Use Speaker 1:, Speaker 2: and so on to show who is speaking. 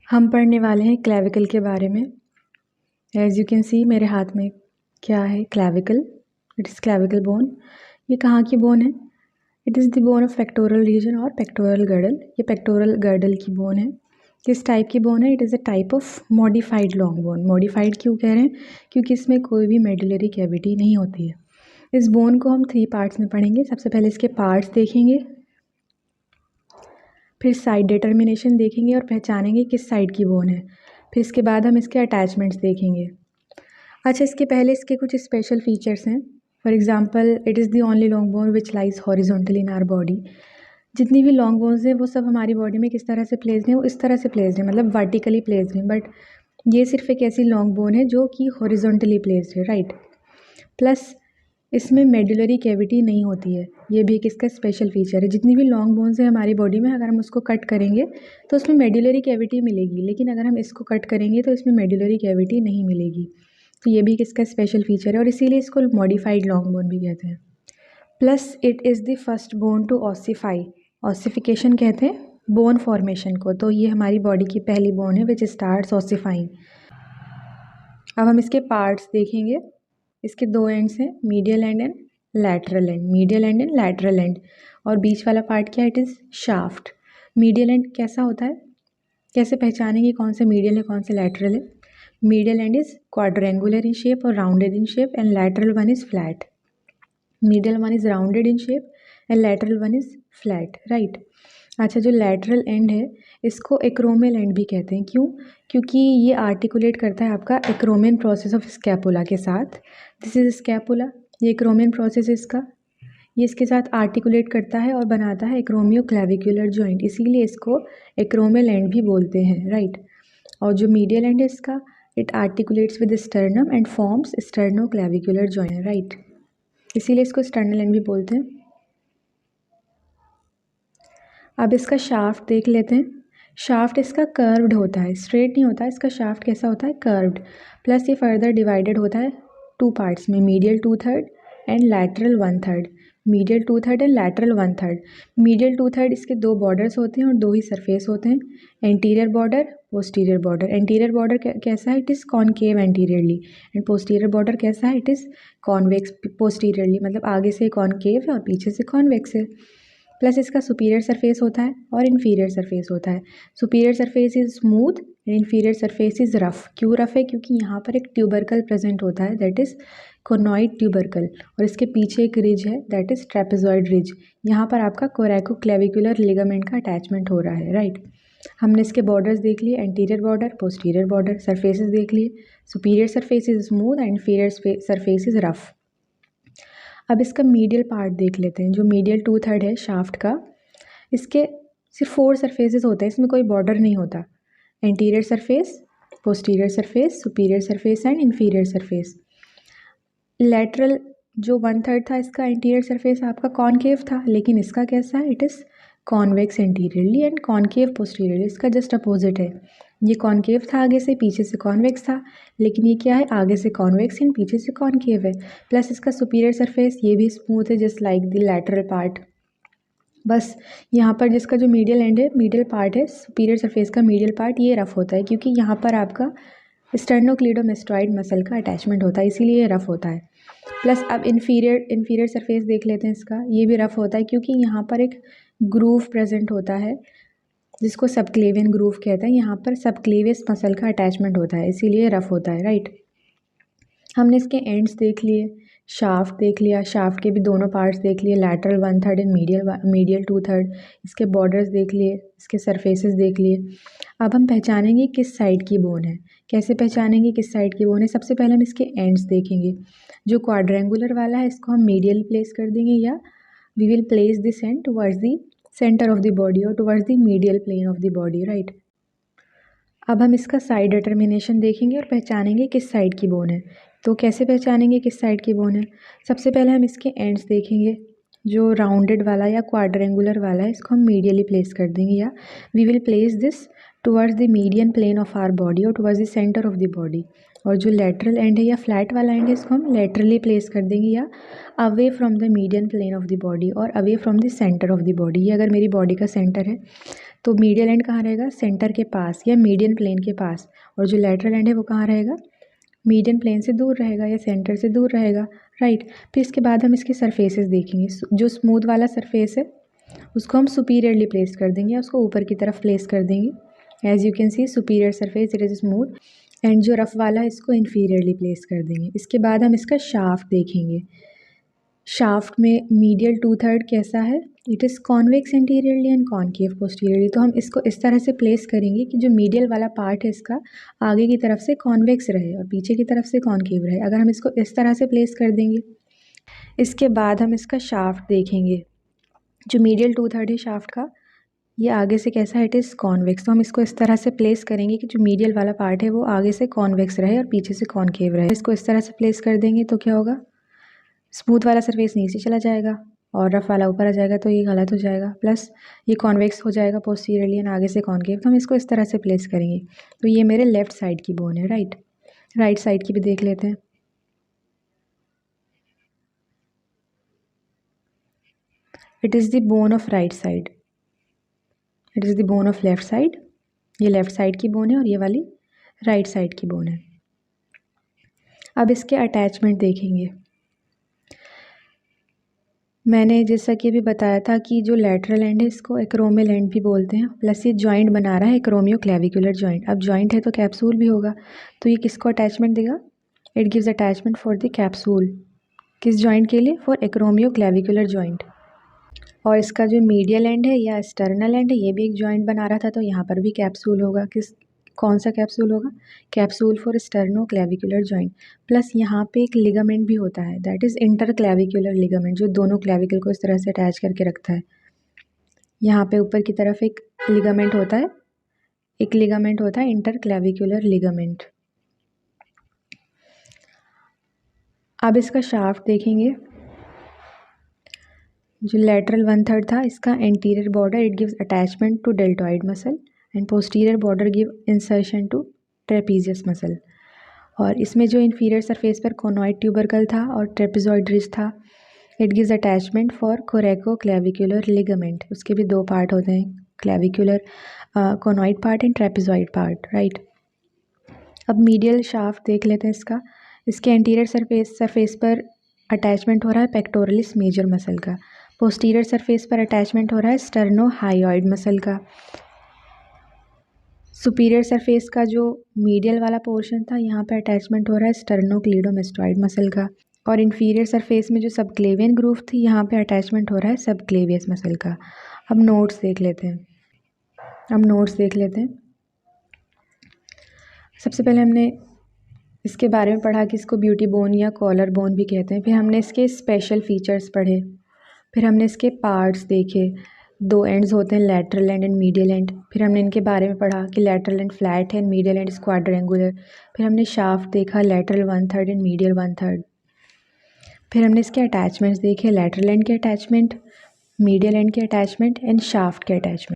Speaker 1: हम पढ़ने वाले हैं क्लेविकल के बारे में। एज यू कैन सी मेरे हाथ में क्या है, clavicle. It is clavicle bone. ये कहाँ की बोन है? It is the bone of pectoral region और पेक्टोरल गर्डल। ये पेक्टोरल गर्डल की बोन है। किस टाइप की बोन है? It is a type of modified long bone. Modified क्यों कह रहे हैं? क्योंकि इसमें कोई भी मेडुलरी कैविटी नहीं होती है। इस बोन को हम 3 पार्ट्स में पढ़ेंगे। सबसे पहले इसके पार्ट्स देखेंगे, फिर साइड डिटर्मिनेशन देखेंगे और पहचानेंगे किस साइड की बोन है। फिर इसके बाद हम इसके अटैचमेंट्स देखेंगे। अच्छा, इसके पहले इसके कुछ स्पेशल फीचर्स हैं। For example, it is the only long bone which lies horizontally in our body. जितनी भी लॉन्ग बोन्स हैं वो सब हमारी बॉडी में किस तरह से प्लेस्ड हैं? वो इस तरह से प्लेस्ड हैं, मतलब वर्टिकली प्लेस्ड हैं। बट ये सिर्फ एक ऐसी लॉन्ग बोन है जो कि हॉरिजॉन्टली प्लेस्ड है, राइट। प्लस इसमें मेडुलरी कैविटी नहीं होती है। ये भी एक इसका स्पेशल फीचर है। जितनी भी लॉन्ग बोन्स है हमारी बॉडी में, अगर हम उसको कट करेंगे तो उसमें मेडुलरी कैविटी मिलेगी, लेकिन अगर हम इसको कट करेंगे तो इसमें मेडुलरी कैविटी नहीं मिलेगी। तो ये भी एक इसका स्पेशल फीचर है और इसीलिए इसको मॉडिफाइड लॉन्ग बोन भी कहते हैं। Plus it is the first bone to ossify. Ossification कहते हैं बोन फॉर्मेशन को। तो ये हमारी बॉडी की पहली बोन है विच स्टार्ट्स ऑसिफाइंग। अब हम इसके पार्ट्स देखेंगे। इसके 2 एंड्स हैं, medial and and lateral and. Medial and and lateral and. और बीच वाला पार्ट क्या है? It is shaft. Medial and कैसा होता है? कैसे पहचानेंगे कौन सा मीडियल है कौन सा लैटरल है? Medial end is quadrangular in shape और rounded in shape, and lateral one is flat. Medial one is rounded in shape and lateral one is flat, right. अच्छा, जो लैटरल एंड है इसको एक्रोमियल एंड भी कहते हैं। क्यों? क्योंकि ये आर्टिकुलेट करता है आपका एक्रोमियन प्रोसेस ऑफ स्कैपुला के साथ। This is scapula. ये एक्रोमियन प्रोसेस इसका, ये इसके साथ आर्टिकुलेट करता है और बनाता है एक्रोमियो क्लेविकुलर जॉइंट, इसीलिए इसको एक्रोमियल एंड भी बोलते हैं, राइट। और जो मीडियल एंड है इसका, it articulates with sternum and forms sterno clavicular joint, right. इसीलिए इसको स्टर्नल एंड भी बोलते हैं। अब इसका शाफ्ट देख लेते हैं। शाफ्ट इसका कर्व्ड होता है, स्ट्रेट नहीं होता है। इसका शाफ्ट कैसा होता है? कर्व्ड। प्लस ये फर्दर डिवाइडेड होता है 2 पार्ट्स में, medial 2/3 and lateral 1/3। Medial 2/3 and lateral 1/3। Medial 2/3 इसके 2 बॉर्डर्स होते हैं और 2 ही सरफेस होते हैं, anterior border, posterior border. Anterior border कैसा है? It is concave anteriorly. And posterior border कैसा है? इट इज़ कॉन्वेक्स पोस्टीरियरली, मतलब आगे से कॉनकेव है और पीछे से कॉन्वेक्स है। प्लस इसका सुपीरियर सरफेस होता है और इन्फीरियर सरफेस होता है। Superior surface is smooth and inferior surface is rough. क्यों रफ है? क्योंकि यहाँ पर एक ट्यूबरकल प्रेजेंट होता है, दैट इज़ कोनॉइड ट्यूबरकल, और इसके पीछे एक रिज है, दैट इज़ ट्रेपेजॉइड रिज। यहाँ पर आपका कोरैको क्लेविकुलर लिगामेंट का अटैचमेंट हो रहा है, राइट। हमने इसके बॉर्डर्स देख लिए, anterior border, posterior border, surfaces देख लिए। Superior surface is smooth and inferior surface is rough. अब इसका मीडियल पार्ट देख लेते हैं। जो मीडियल 2/3 है शाफ्ट का, इसके सिर्फ 4 सरफेसेस होते हैं, इसमें कोई बॉर्डर नहीं होता। Anterior surface, posterior surface, superior surface and inferior surface. Lateral जो 1/3 था इसका एंटीरियर सरफेस आपका कॉनकेव था, लेकिन इसका कैसा है? It is convex anteriorly and concave posteriorly. इसका जस्ट अपोजिट है। ये कॉनकेव था आगे से, पीछे से कॉन्वेक्स था, लेकिन ये क्या है? आगे से कॉन्वेक्स एंड पीछे से कॉनकेव है। प्लस इसका सुपीरियर सरफेस ये भी स्मूथ है, just like the lateral part. बस यहाँ पर जिसका जो मीडियल एंड है, मीडियल पार्ट है, सुपीरियर सरफेस का मीडियल पार्ट, ये रफ होता है क्योंकि यहाँ पर आपका स्टर्नोक्लीडोमेस्टॉइड मसल का अटैचमेंट होता है, इसीलिए ये रफ होता है। प्लस अब इन्फीरियर सरफेस देख लेते हैं इसका। ये भी रफ होता है क्योंकि यहाँ पर एक ग्रूव प्रेजेंट होता है जिसको सबक्लेवियन ग्रूव कहते हैं। यहाँ पर सबक्लेवियस मसल का अटैचमेंट होता है, इसीलिए रफ होता है, राइट। हमने इसके एंड्स देख लिए, शाफ्ट देख लिया, शाफ्ट के भी दोनों पार्ट्स देख लिए, लैटरल 1/3 एंड मीडियल 2/3। इसके बॉर्डर्स देख लिए, इसके सरफेसेस देख लिए। अब हम पहचानेंगे किस साइड की बोन है। कैसे पहचानेंगे किस साइड की बोन है? सबसे पहले हम इसके एंड्स देखेंगे। जो क्वाड्रेंगुलर वाला है इसको हम मीडियल प्लेस कर देंगे, या we will place this end towards the centre of the body और towards the medial plane of the body, right. अब हम इसका साइड डिटर्मिनेशन देखेंगे और पहचानेंगे किस साइड की बोन है। तो कैसे पहचानेंगे किस साइड की बोन है? सबसे पहले हम इसके एंड्स देखेंगे। जो राउंडेड वाला या क्वाड्रेंगुलर वाला है इसको हम मीडियली प्लेस कर देंगे, या we will place this towards the median plane of our body और towards the centre of the body. और जो लेटरल एंड है या फ्लैट वाला एंड है इसको हम लेटरली प्लेस कर देंगे, या away from the median plane of the body और away from the centre of the body. ये अगर मेरी बॉडी का सेंटर है तो मीडियल एंड कहाँ रहेगा, सेंटर के पास या मीडियन प्लेन के पास, और जो लैटरल एंड है वो कहाँ रहेगा, मीडियन प्लेन से दूर रहेगा या सेंटर से दूर रहेगा, राइट। फिर इसके बाद हम इसके सरफेसेस देखेंगे। जो स्मूथ वाला सरफेस है उसको हम सुपीरियरली प्लेस कर देंगे, उसको ऊपर की तरफ प्लेस कर देंगे। As you can see superior surface it is smooth, and जो रफ वाला है इसको इन्फीरियरली प्लेस कर देंगे। इसके बाद हम इसका शाफ्ट देखेंगे। शाफ्ट में मीडियल 2/3 कैसा है, it is convex anteriorly and concave posteriorly. तो हम इसको इस तरह से प्लेस करेंगे कि जो मीडियल वाला पार्ट है इसका आगे की तरफ से कॉन्वेक्स रहे और पीछे की तरफ से कॉन्केव रहे। अगर हम इसको इस तरह से प्लेस कर देंगे, इसके बाद हम इसका शाफ्ट देखेंगे। जो मीडियल 2/3 है शाफ्ट का, ये आगे से कैसा है, इट इज़ कॉन्वेक्स। तो हम इसको इस तरह से प्लेस करेंगे कि जो मीडियल वाला पार्ट है वो आगे से कॉन्वेक्स रहे और पीछे से कॉन्केव रहे। इसको इस तरह से प्लेस कर देंगे तो क्या होगा, स्मूथ वाला सरफेस नीचे चला जाएगा और रफ वाला ऊपर आ जाएगा, तो ये गलत हो जाएगा। प्लस ये कॉन्वेक्स हो जाएगा पोस्टीरियरली एंड आगे से कॉन्केव। तो हम इसको इस तरह से प्लेस करेंगे। तो ये मेरे लेफ्ट साइड की बोन है, राइट साइड की भी देख लेते हैं। It is the bone of right side, it is the bone of left side. ये लेफ्ट साइड की बोन है और ये वाली राइट साइड की बोन है। अब इसके अटैचमेंट देखेंगे। मैंने जैसा कि अभी बताया था कि जो लैटरल एंड है इसको एक्रोमियल एंड भी बोलते हैं, प्लस ये जॉइंट बना रहा है एक्रोमियो क्लेविकुलर जॉइंट। अब जॉइंट है तो कैप्सूल भी होगा, तो ये किसको अटैचमेंट देगा, it gives attachment for the capsule. किस जॉइंट के लिए, फॉर एक्रोमियो क्लेविकुलर जॉइंट। और इसका जो मीडियल एंड है या स्टर्नल एंड है ये भी एक जॉइंट बना रहा था, तो यहाँ पर भी कैप्सूल होगा। कौन सा कैप्सूल होगा, capsule for sterno clavicular joint. Plus यहाँ पे एक लिगामेंट भी होता है, that is inter clavicular ligament, जो दोनों क्लेविकल को इस तरह से अटैच करके रखता है। यहाँ पे ऊपर की तरफ एक लिगामेंट होता है, इंटर क्लेविकुलर लिगामेंट। अब इसका शाफ्ट देखेंगे। जो लेटरल 1/3 था इसका anterior border it gives attachment to deltoid muscle and posterior border give insertion to trapezius muscle. और इसमें जो इन्फीरियर सरफेस पर कोनॉइड ट्यूबरकल था और ट्रेपेजॉइड रिज था, it gives attachment for coracoclavicular ligament. उसके भी 2 पार्ट होते हैं, clavicular conoid part and trapezoid part, right. अब मीडियल शाफ्ट देख लेते हैं इसका। इसके एंटीरियर सरफेस पर अटैचमेंट हो रहा है पेक्टोरलिस मेजर मसल का। पोस्टीरियर सरफेस पर अटैचमेंट हो रहा है स्टर्नोहायोइड मसल का। सुपीरियर सरफेस का जो मीडियल वाला पोर्शन था यहाँ पे अटैचमेंट हो रहा है स्टर्नोक्लीडोमेस्टॉइड मसल का। और इन्फीरियर सरफेस में जो सबक्लेवियन ग्रूव थी यहाँ पे अटैचमेंट हो रहा है सबक्लेवियस मसल का। अब नोट्स देख लेते हैं। सबसे पहले हमने इसके बारे में पढ़ा कि इसको ब्यूटी बोन या कॉलर बोन भी कहते हैं। फिर हमने इसके स्पेशल फीचर्स पढ़े। फिर हमने इसके पार्ट्स देखे। 2 एंड्स होते हैं, लैटरल एंड मीडियल एंड। फिर हमने इनके बारे में पढ़ा कि लैटरल एंड फ्लैट है, मीडियल एंड क्वाड्रेंगुलर। फिर हमने शाफ्ट देखा, लैटरल 1/3 एंड मीडियल 1/3। फिर हमने इसके अटैचमेंट्स देखे, लैटरल एंड के अटैचमेंट, मीडियल एंड के अटैचमेंट एंड शाफ्ट के अटैचमेंट।